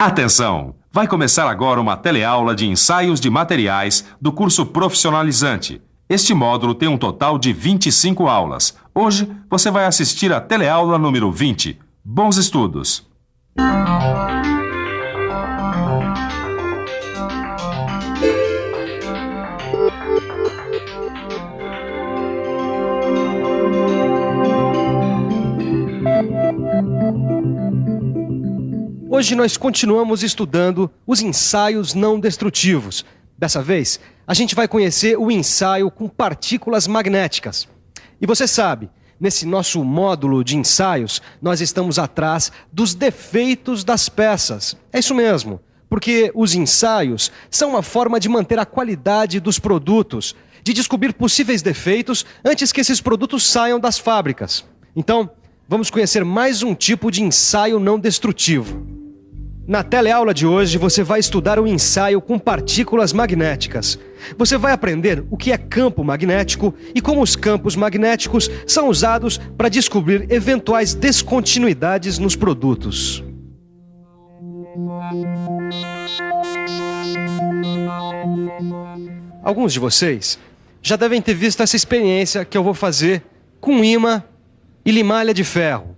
Atenção! Vai começar agora uma teleaula de ensaios de materiais do curso profissionalizante. Este módulo tem um total de 25 aulas. Hoje você vai assistir a teleaula número 20. Bons estudos! Hoje nós continuamos estudando os ensaios não destrutivos. Dessa vez, a gente vai conhecer o ensaio com partículas magnéticas. E você sabe, nesse nosso módulo de ensaios, nós estamos atrás dos defeitos das peças. É isso mesmo, porque os ensaios são uma forma de manter a qualidade dos produtos, de descobrir possíveis defeitos antes que esses produtos saiam das fábricas. Então, vamos conhecer mais um tipo de ensaio não destrutivo. Na teleaula de hoje, você vai estudar o ensaio com partículas magnéticas. Você vai aprender o que é campo magnético e como os campos magnéticos são usados para descobrir eventuais descontinuidades nos produtos. Alguns de vocês já devem ter visto essa experiência que eu vou fazer com ímã e limalha de ferro.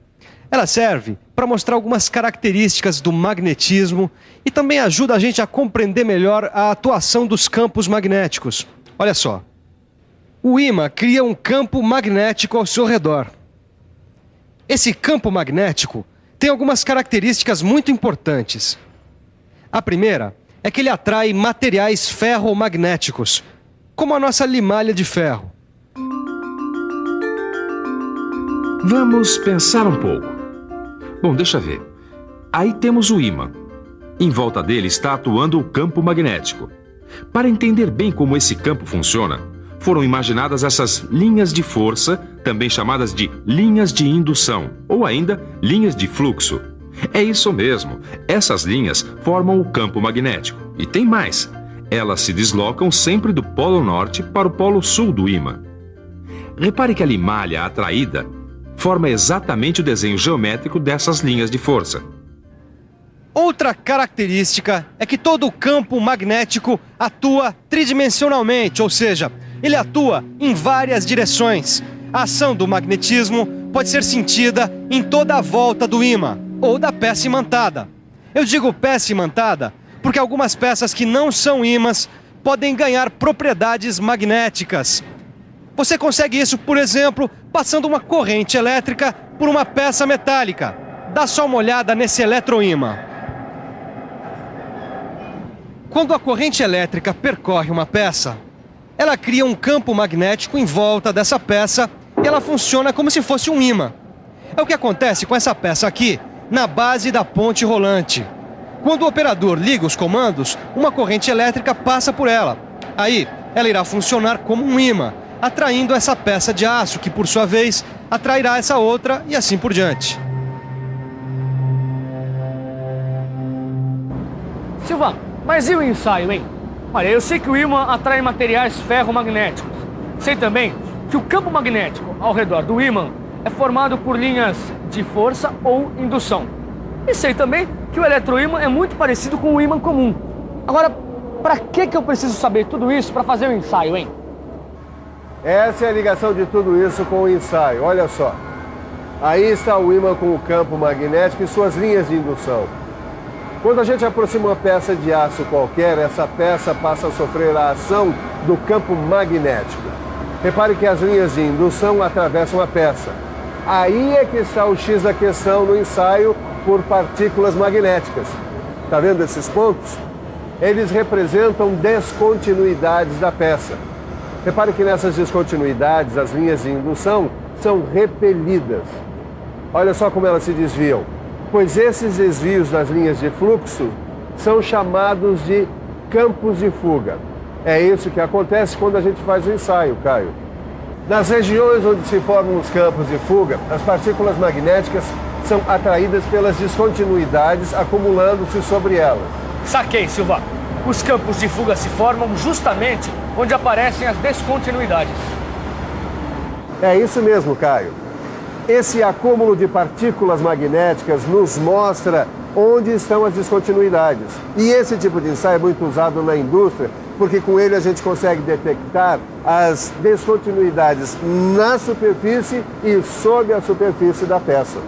Ela serve para mostrar algumas características do magnetismo e também ajuda a gente a compreender melhor a atuação dos campos magnéticos. Olha só, o ímã cria um campo magnético ao seu redor. Esse campo magnético tem algumas características muito importantes. A primeira é que ele atrai materiais ferromagnéticos, como a nossa limalha de ferro. Vamos pensar um pouco. Bom, deixa ver. Aí temos o ímã. Em volta dele está atuando o campo magnético. Para entender bem como esse campo funciona, foram imaginadas essas linhas de força, também chamadas de linhas de indução, ou ainda linhas de fluxo. É isso mesmo. Essas linhas formam o campo magnético. E tem mais. Elas se deslocam sempre do polo norte para o polo sul do ímã. Repare que a limalha atraída forma exatamente o desenho geométrico dessas linhas de força. Outra característica é que todo o campo magnético atua tridimensionalmente, ou seja, ele atua em várias direções. A ação do magnetismo pode ser sentida em toda a volta do ímã, ou da peça imantada. Eu digo peça imantada porque algumas peças que não são ímãs podem ganhar propriedades magnéticas. Você consegue isso, por exemplo, passando uma corrente elétrica por uma peça metálica. Dá só uma olhada nesse eletroímã. Quando a corrente elétrica percorre uma peça, ela cria um campo magnético em volta dessa peça e ela funciona como se fosse um ímã. É o que acontece com essa peça aqui, na base da ponte rolante. Quando o operador liga os comandos, uma corrente elétrica passa por ela. Aí, ela irá funcionar como um ímã, atraindo essa peça de aço, que por sua vez atrairá essa outra e assim por diante. Silvano, mas e o ensaio, hein? Olha, eu sei que o ímã atrai materiais ferromagnéticos. Sei também que o campo magnético ao redor do ímã é formado por linhas de força ou indução. E sei também que o eletroímã é muito parecido com o ímã comum. Agora, para que eu preciso saber tudo isso para fazer o ensaio, hein? Essa é a ligação de tudo isso com o ensaio, olha só. Aí está o ímã com o campo magnético e suas linhas de indução. Quando a gente aproxima uma peça de aço qualquer, essa peça passa a sofrer a ação do campo magnético. Repare que as linhas de indução atravessam a peça. Aí é que está o X da questão no ensaio por partículas magnéticas. Está vendo esses pontos? Eles representam descontinuidades da peça. Repare que nessas descontinuidades, as linhas de indução são repelidas. Olha só como elas se desviam. Pois esses desvios das linhas de fluxo são chamados de campos de fuga. É isso que acontece quando a gente faz o ensaio, Caio. Nas regiões onde se formam os campos de fuga, as partículas magnéticas são atraídas pelas descontinuidades acumulando-se sobre elas. Saquei, Silvano. Os campos de fuga se formam justamente onde aparecem as descontinuidades. É isso mesmo, Caio. Esse acúmulo de partículas magnéticas nos mostra onde estão as descontinuidades. E esse tipo de ensaio é muito usado na indústria, porque com ele a gente consegue detectar as descontinuidades na superfície e sob a superfície da peça.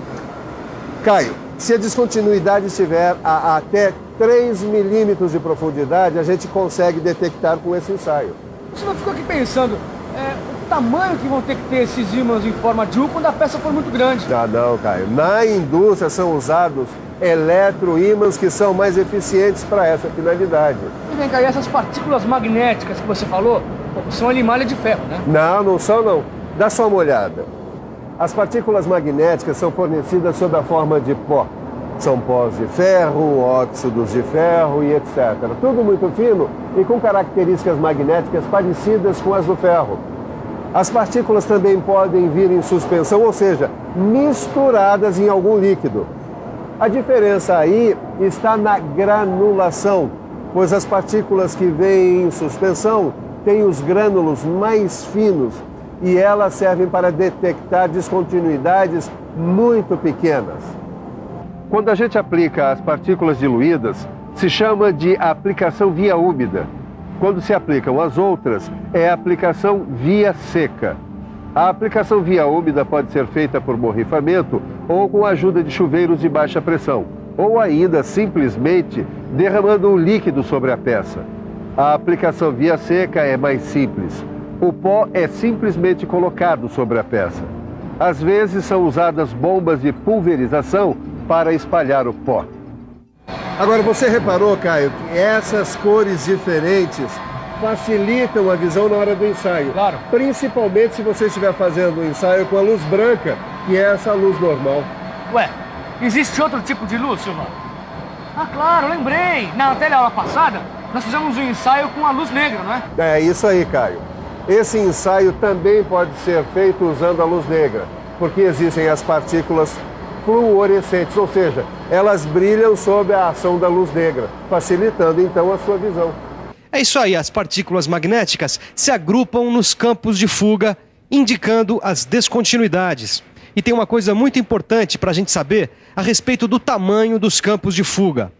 Caio, se a descontinuidade estiver a até 3 milímetros de profundidade, a gente consegue detectar com esse ensaio. Você não ficou aqui pensando, o tamanho que vão ter que ter esses ímãs em forma de U quando a peça for muito grande? Ah, não, Caio. Na indústria são usados eletroímãs que são mais eficientes para essa finalidade. E vem cá, e essas partículas magnéticas que você falou, são animalha de ferro, né? Não, não são não. Dá só uma olhada. As partículas magnéticas são fornecidas sob a forma de pó. São pós de ferro, óxidos de ferro e etc. Tudo muito fino e com características magnéticas parecidas com as do ferro. As partículas também podem vir em suspensão, ou seja, misturadas em algum líquido. A diferença aí está na granulação, pois as partículas que vêm em suspensão têm os grânulos mais finos e elas servem para detectar descontinuidades muito pequenas. Quando a gente aplica as partículas diluídas, se chama de aplicação via úmida. Quando se aplicam as outras, é aplicação via seca. A aplicação via úmida pode ser feita por borrifamento ou com a ajuda de chuveiros de baixa pressão, ou ainda simplesmente derramando um líquido sobre a peça. A aplicação via seca é mais simples. O pó é simplesmente colocado sobre a peça. Às vezes são usadas bombas de pulverização para espalhar o pó. Agora, você reparou, Caio, que essas cores diferentes facilitam a visão na hora do ensaio. Claro. Principalmente se você estiver fazendo o ensaio com a luz branca, que é essa luz normal. Ué, existe outro tipo de luz, Silvano? Ah, claro, lembrei. Na teleaula passada, nós fizemos um ensaio com a luz negra, não é? É isso aí, Caio. Esse ensaio também pode ser feito usando a luz negra, porque existem as partículas fluorescentes, ou seja, elas brilham sob a ação da luz negra, facilitando então a sua visão. É isso aí, as partículas magnéticas se agrupam nos campos de fuga, indicando as descontinuidades. E tem uma coisa muito importante para a gente saber a respeito do tamanho dos campos de fuga.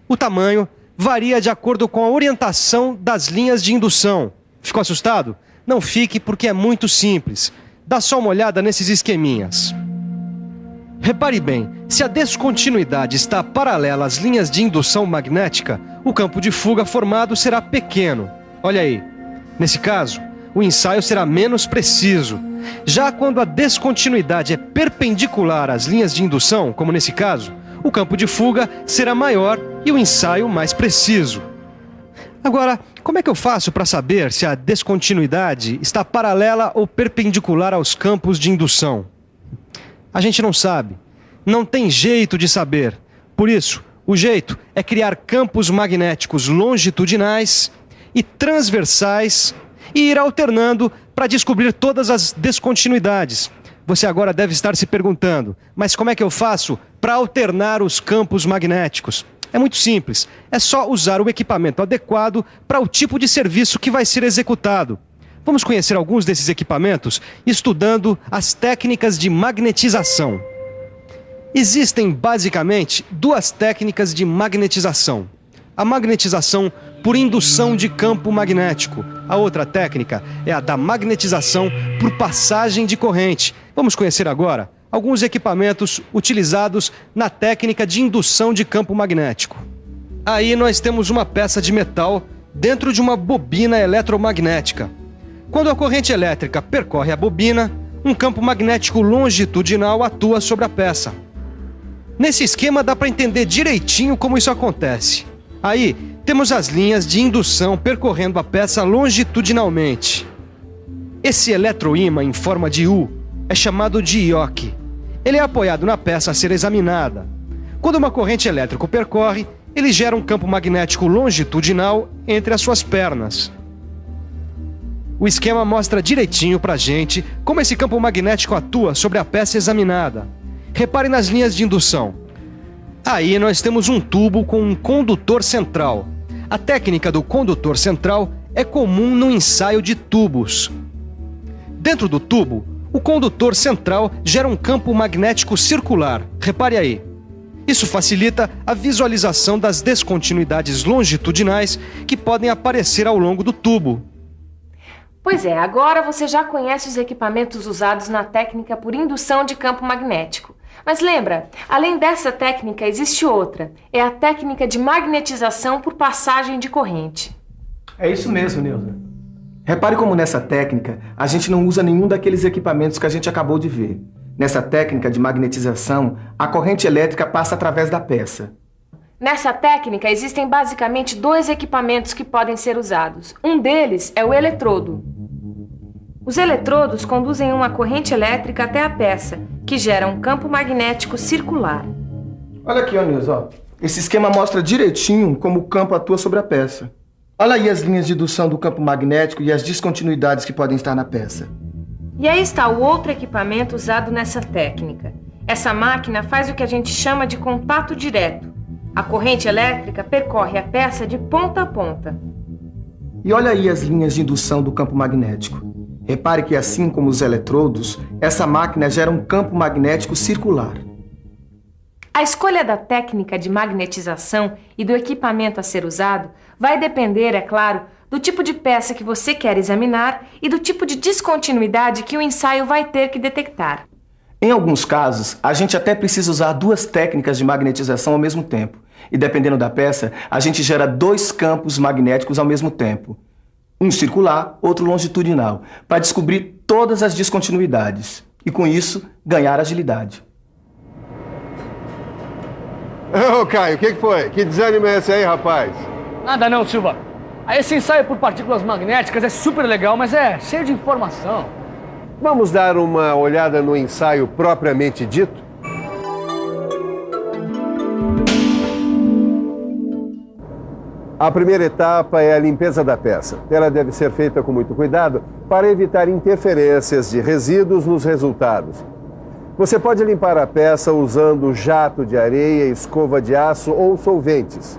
O tamanho varia de acordo com a orientação das linhas de indução. Ficou assustado? Não fique, porque é muito simples. Dá só uma olhada nesses esqueminhas. Repare bem, se a descontinuidade está paralela às linhas de indução magnética, o campo de fuga formado será pequeno. Olha aí. Nesse caso, o ensaio será menos preciso. Já quando a descontinuidade é perpendicular às linhas de indução, como nesse caso, o campo de fuga será maior e o ensaio mais preciso. Agora, como é que eu faço para saber se a descontinuidade está paralela ou perpendicular aos campos de indução? A gente não sabe. Não tem jeito de saber. Por isso, o jeito é criar campos magnéticos longitudinais e transversais e ir alternando para descobrir todas as descontinuidades. Você agora deve estar se perguntando, mas como é que eu faço para alternar os campos magnéticos? É muito simples. É só usar o equipamento adequado para o tipo de serviço que vai ser executado. Vamos conhecer alguns desses equipamentos estudando as técnicas de magnetização. Existem basicamente duas técnicas de magnetização. A magnetização por indução de campo magnético. A outra técnica é a da magnetização por passagem de corrente. Vamos conhecer agora alguns equipamentos utilizados na técnica de indução de campo magnético. Aí nós temos uma peça de metal dentro de uma bobina eletromagnética. Quando a corrente elétrica percorre a bobina, um campo magnético longitudinal atua sobre a peça. Nesse esquema dá para entender direitinho como isso acontece. Aí temos as linhas de indução percorrendo a peça longitudinalmente. Esse eletroímã em forma de U é chamado de ioque. Ele é apoiado na peça a ser examinada. Quando uma corrente elétrica o percorre, ele gera um campo magnético longitudinal entre as suas pernas. O esquema mostra direitinho pra gente como esse campo magnético atua sobre a peça examinada. Repare nas linhas de indução. Aí nós temos um tubo com um condutor central. A técnica do condutor central é comum no ensaio de tubos. Dentro do tubo, O condutor central gera um campo magnético circular. Repare aí. Isso facilita a visualização das descontinuidades longitudinais que podem aparecer ao longo do tubo. Pois é, agora você já conhece os equipamentos usados na técnica por indução de campo magnético. Mas lembra, além dessa técnica existe outra. É a técnica de magnetização por passagem de corrente. É isso mesmo, Neuza. Repare como nessa técnica a gente não usa nenhum daqueles equipamentos que a gente acabou de ver. Nessa técnica de magnetização, a corrente elétrica passa através da peça. Nessa técnica existem basicamente 2 equipamentos que podem ser usados. Um deles é o eletrodo. Os eletrodos conduzem uma corrente elétrica até a peça, que gera um campo magnético circular. Olha aqui, Neuza, ó. Esse esquema mostra direitinho como o campo atua sobre a peça. Olha aí as linhas de indução do campo magnético e as descontinuidades que podem estar na peça. E aí está o outro equipamento usado nessa técnica. Essa máquina faz o que a gente chama de contato direto. A corrente elétrica percorre a peça de ponta a ponta. E olha aí as linhas de indução do campo magnético. Repare que, assim como os eletrodos, essa máquina gera um campo magnético circular. A escolha da técnica de magnetização e do equipamento a ser usado vai depender, é claro, do tipo de peça que você quer examinar e do tipo de descontinuidade que o ensaio vai ter que detectar. Em alguns casos, a gente até precisa usar 2 técnicas de magnetização ao mesmo tempo. E dependendo da peça, a gente gera 2 campos magnéticos ao mesmo tempo. Um circular, outro longitudinal, para descobrir todas as descontinuidades. E com isso, ganhar agilidade. Ô, Caio, o que foi? Que desânimo é esse aí, rapaz? Nada não, Silva. Esse ensaio por partículas magnéticas é super legal, mas é cheio de informação. Vamos dar uma olhada no ensaio propriamente dito? A primeira etapa é a limpeza da peça. Ela deve ser feita com muito cuidado para evitar interferências de resíduos nos resultados. Você pode limpar a peça usando jato de areia, escova de aço ou solventes.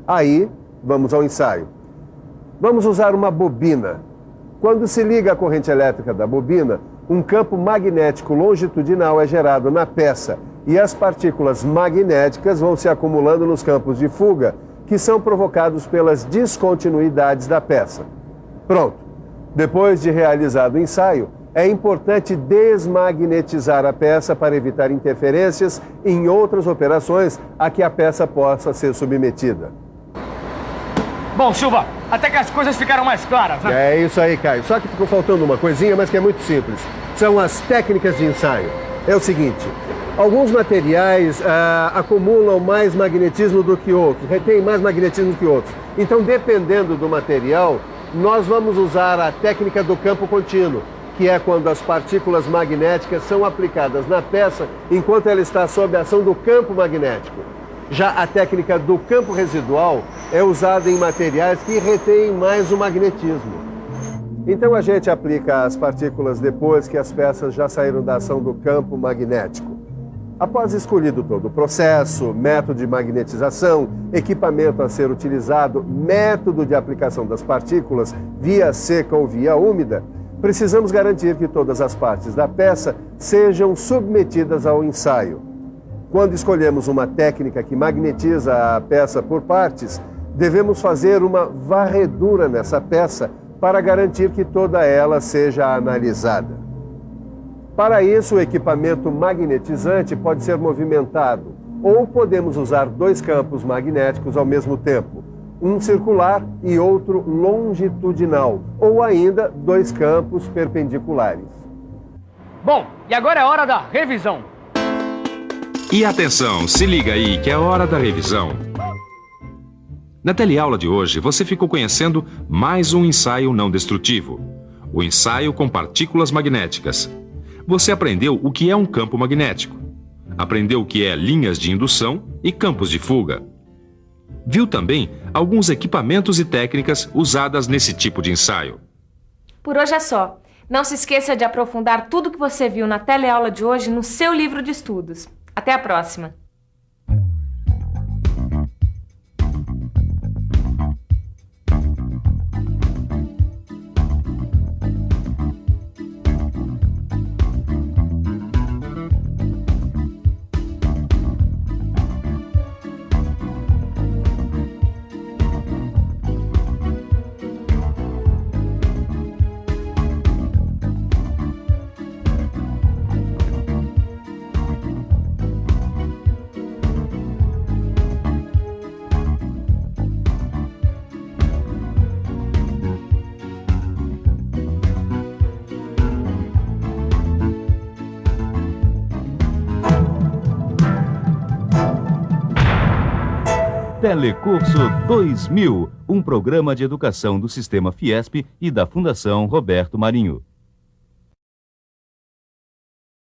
Aí, vamos ao ensaio. Vamos usar uma bobina. Quando se liga a corrente elétrica da bobina, um campo magnético longitudinal é gerado na peça e as partículas magnéticas vão se acumulando nos campos de fuga, que são provocados pelas descontinuidades da peça. Pronto. Depois de realizado o ensaio, é importante desmagnetizar a peça para evitar interferências em outras operações a que a peça possa ser submetida. Bom, Silva, até que as coisas ficaram mais claras, né? É isso aí, Caio. Só que ficou faltando uma coisinha, mas que é muito simples. São as técnicas de ensaio. É o seguinte, alguns materiais acumulam mais magnetismo do que outros, retêm mais magnetismo do que outros. Então, dependendo do material, nós vamos usar a técnica do campo contínuo, que é quando as partículas magnéticas são aplicadas na peça enquanto ela está sob a ação do campo magnético. Já a técnica do campo residual é usada em materiais que retêm mais o magnetismo. Então a gente aplica as partículas depois que as peças já saíram da ação do campo magnético. Após escolhido todo o processo, método de magnetização, equipamento a ser utilizado, método de aplicação das partículas, via seca ou via úmida, precisamos garantir que todas as partes da peça sejam submetidas ao ensaio. Quando escolhemos uma técnica que magnetiza a peça por partes, devemos fazer uma varredura nessa peça para garantir que toda ela seja analisada. Para isso, o equipamento magnetizante pode ser movimentado, ou podemos usar 2 campos magnéticos ao mesmo tempo, um circular e outro longitudinal, ou ainda 2 campos perpendiculares. Bom, e agora é hora da revisão. E atenção, se liga aí que é hora da revisão. Na teleaula de hoje, você ficou conhecendo mais um ensaio não destrutivo. O ensaio com partículas magnéticas. Você aprendeu o que é um campo magnético. Aprendeu o que é linhas de indução e campos de fuga. Viu também alguns equipamentos e técnicas usadas nesse tipo de ensaio. Por hoje é só. Não se esqueça de aprofundar tudo que você viu na teleaula de hoje no seu livro de estudos. Até a próxima! Telecurso 2000, um programa de educação do Sistema Fiesp e da Fundação Roberto Marinho.